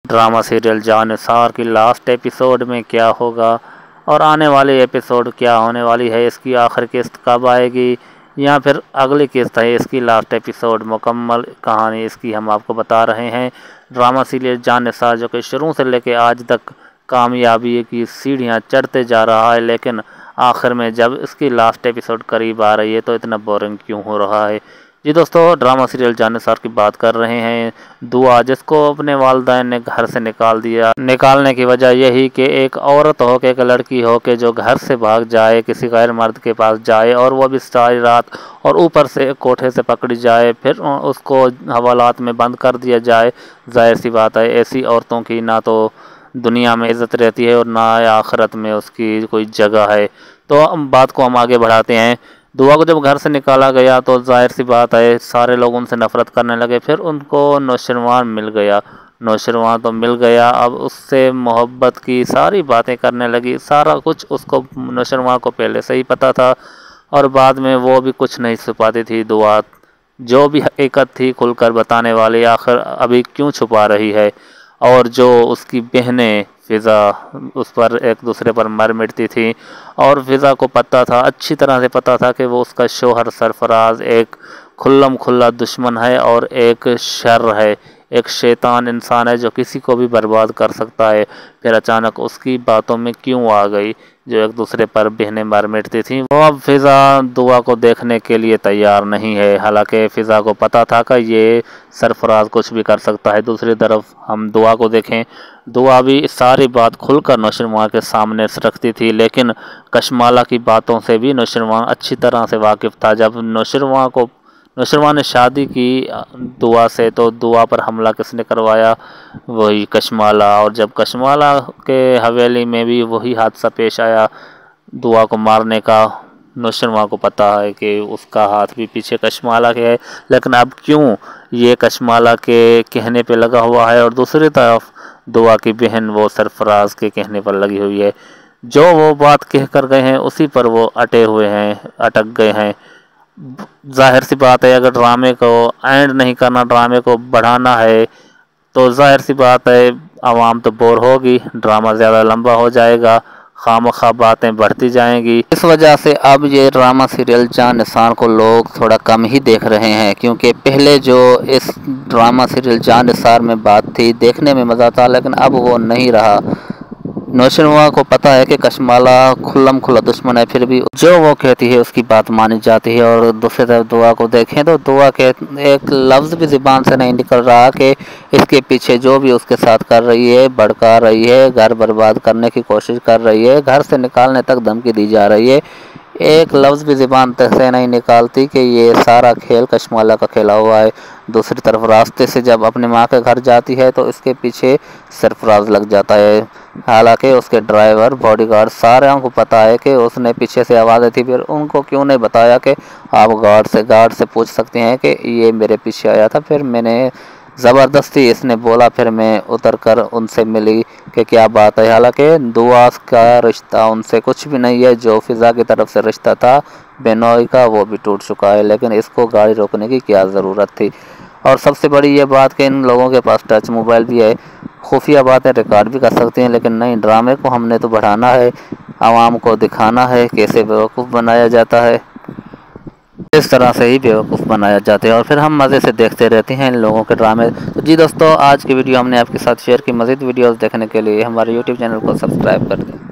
Drama serial Jannisar की last episode में क्या होगा और आने वाले एपिसोड क्या होने वाली है, इसकी आखिर किस्त कब आएगी या फिर अगली किस्त है, इसकी लास्ट एपिसोड मुकम्मल कहानी इसकी हम आपको बता रहे हैं। ड्रामा सीरियल जानिसार जो कि शुरू से लेकर आज तक कामयाबी की सीढ़ियां चढ़ते जा रहा है, लेकिन आखिर में जब इसकी लास्ट एपिसोड करीब आ रही है तो इतना बोरिंग क्यों हो रहा है। जी दोस्तों, ड्रामा सीरियल जानिसार की बात कर रहे हैं। दुआ, जिसको अपने वालिदैन ने घर से निकाल दिया, निकालने की वजह यही कि एक औरत हो के, एक लड़की हो के जो घर से भाग जाए, किसी गैर मर्द के पास जाए और वो भी सारी रात, और ऊपर से कोठे से पकड़ी जाए, फिर उसको हवालात में बंद कर दिया जाए। जाहिर सी बात है ऐसी औरतों की ना तो दुनिया में इज़्ज़त रहती है और ना आखिरत में उसकी कोई जगह है। तो बात को हम आगे बढ़ाते हैं। दुआ को जब घर से निकाला गया तो जाहिर सी बात है सारे लोग उनसे नफ़रत करने लगे। फिर उनको नौशरवान मिल गया, नौशरवान तो मिल गया, अब उससे मोहब्बत की सारी बातें करने लगी। सारा कुछ उसको, नौशरवान को पहले से ही पता था और बाद में वो भी कुछ नहीं छुपाती थी। दुआ जो भी हकीकत थी खुलकर बताने वाली, आखिर अभी क्यों छुपा रही है। और जो उसकी बहनें फ़िज़ा उस पर एक दूसरे पर मर मिटती थी और फ़िज़ा को पता था, अच्छी तरह से पता था कि वो उसका शौहर सरफराज एक खुल्लम खुल्ला दुश्मन है और एक शर है, एक शैतान इंसान है जो किसी को भी बर्बाद कर सकता है। फिर अचानक उसकी बातों में क्यों आ गई, जो एक दूसरे पर बहनें मर मिटती थी। वो अब फ़िज़ा दुआ को देखने के लिए तैयार नहीं है, हालांकि फ़िज़ा को पता था कि ये सरफराज कुछ भी कर सकता है। दूसरी तरफ हम दुआ को देखें, दुआ भी सारी बात खुलकर नौशरवान के सामने रखती थी, लेकिन कशमाला की बातों से भी नौशरवान अच्छी तरह से वाकिफ़ था। जब नौशरवान ने शादी की दुआ से, तो दुआ पर हमला किसने करवाया, वही कशमाला। और जब कशमाला के हवेली में भी वही हादसा पेश आया दुआ को मारने का, नौशरवान को पता है कि उसका हाथ भी पीछे कशमाला के है, लेकिन अब क्यों ये कशमाला के कहने पे लगा हुआ है और दूसरी तरफ दुआ की बहन वो सरफराज के कहने पर लगी हुई है। जो वो बात कह कर गए हैं उसी पर वो अटक गए हैं। जाहिर सी बात है अगर ड्रामे को एंड नहीं करना, ड्रामे को बढ़ाना है, तो जाहिर सी बात है आवाम तो बोर होगी, ड्रामा ज़्यादा लंबा हो जाएगा, खामखा बातें बढ़ती जाएंगी। इस वजह से अब ये ड्रामा सीरियल जानिसार को लोग थोड़ा कम ही देख रहे हैं, क्योंकि पहले जो इस ड्रामा सीरियल जानिसार में बात थी देखने में मज़ा था, लेकिन अब वो नहीं रहा। नौशरवान को पता है कि कशमाला खुल्लम खुल्ला दुश्मन है, फिर भी जो वो कहती है उसकी बात मानी जाती है। और दूसरी तरफ दुआ को देखें तो दुआ के एक लफ्ज़ भी ज़ुबान से नहीं निकल रहा कि इसके पीछे जो भी उसके साथ कर रही है, भड़का रही है, घर बर्बाद करने की कोशिश कर रही है, घर से निकालने तक धमकी दी जा रही है। एक लफ्ज़ भी ज़ुबान से नहीं निकालती कि ये सारा खेल कशमाला का खेला हुआ है। दूसरी तरफ रास्ते से जब अपने माँ के घर जाती है तो इसके पीछे सरफराज लग जाता है, हालांकि उसके ड्राइवर, बॉडीगार्ड सारे को पता है कि उसने पीछे से आवाज़ दी। फिर उनको क्यों नहीं बताया कि आप गार्ड से पूछ सकते हैं कि ये मेरे पीछे आया था, फिर मैंने ज़बरदस्ती, इसने बोला, फिर मैं उतर कर उनसे मिली कि क्या बात है। हालांकि दुआ का रिश्ता उनसे कुछ भी नहीं है, जो फ़िज़ा की तरफ से रिश्ता था बेनोई का वो भी टूट चुका है, लेकिन इसको गाड़ी रोकने की क्या ज़रूरत थी। और सबसे बड़ी ये बात कि इन लोगों के पास टच मोबाइल भी है, खुफिया बातें रिकॉर्ड भी कर सकते हैं, लेकिन नहीं, ड्रामे को हमने तो बढ़ाना है, आवाम को दिखाना है कैसे बेवकूफ़ बनाया जाता है। इस तरह से ही बेवकूफ़ बनाया जाता है और फिर हम मज़े से देखते रहते हैं इन लोगों के ड्रामे। तो जी दोस्तों, आज की वीडियो हमने आपके साथ शेयर की। मज़ीद वीडियोस देखने के लिए हमारे YouTube चैनल को सब्सक्राइब कर दें।